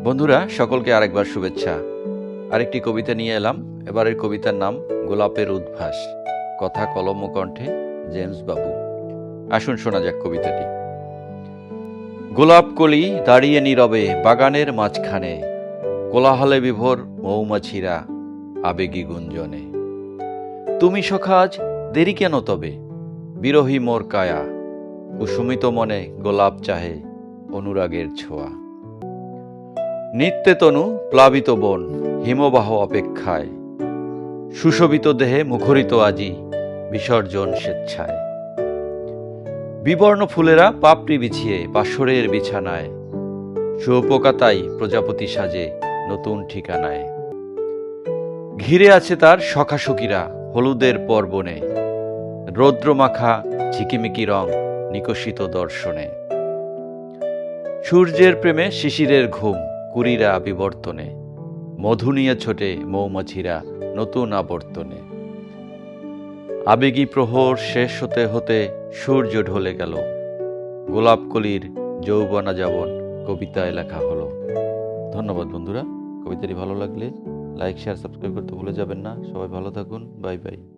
বন্ধুরা, সকলকে আরেকবার শুভেচ্ছা। আরেকটি কবিতা নিয়ে এলাম। এবারের কবিতার নাম গোলাপের উদ্ভাস। কথা কলম ও কণ্ঠে জেমস বাবু। আসুন শোনা যাক কবিতাটি। গোলাপ কলি দাঁড়িয়ে নীরবে বাগানের মাঝখানে, কোলাহলে বিভোর মৌমাছিরা আবেগী গুঞ্জনে। তুমি সখা আজ দেরি কেন তবে, বিরহী মোর কায়া, কুসুমিত মনে গোলাপ চাহে অনুরাগের ছোঁয়া। নিত্যে তনু প্লাবিত বন হিমবাহ অপেক্ষায়, সুশোভিত দেহে মুখরিত আজি বিসর্জন স্বেচ্ছায়। বিবর্ণ ফুলেরা পাপড়ি বিছিয়ে বাসরের বিছানায়, শুয়োপোকাতাই প্রজাপতি সাজে নতুন ঠিকানায়। ঘিরে আছে তার সখাসখীরা হলুদের পর্বণে, রৌদ্রমাখা ঝিকিমিকি রং নিকষিত দর্শনে। সূর্যের প্রেমে শিশিরের ঘুম কুড়িরা বিবর্তনে, মধু নিয়ে ছোটে মৌমাছিরা নতুন আবর্তনে। আবেগী প্রহর শেষ হতে হতে সূর্য ঢলে গেল, গোলাপকলির যৌবনা যাবন কবিতায় লেখা হলো। ধন্যবাদ বন্ধুরা। কবিতাটি ভালো লাগলে লাইক, শেয়ার, সাবস্ক্রাইব করতে ভুলে যাবেন না। সবাই ভালো থাকুন। Bye bye.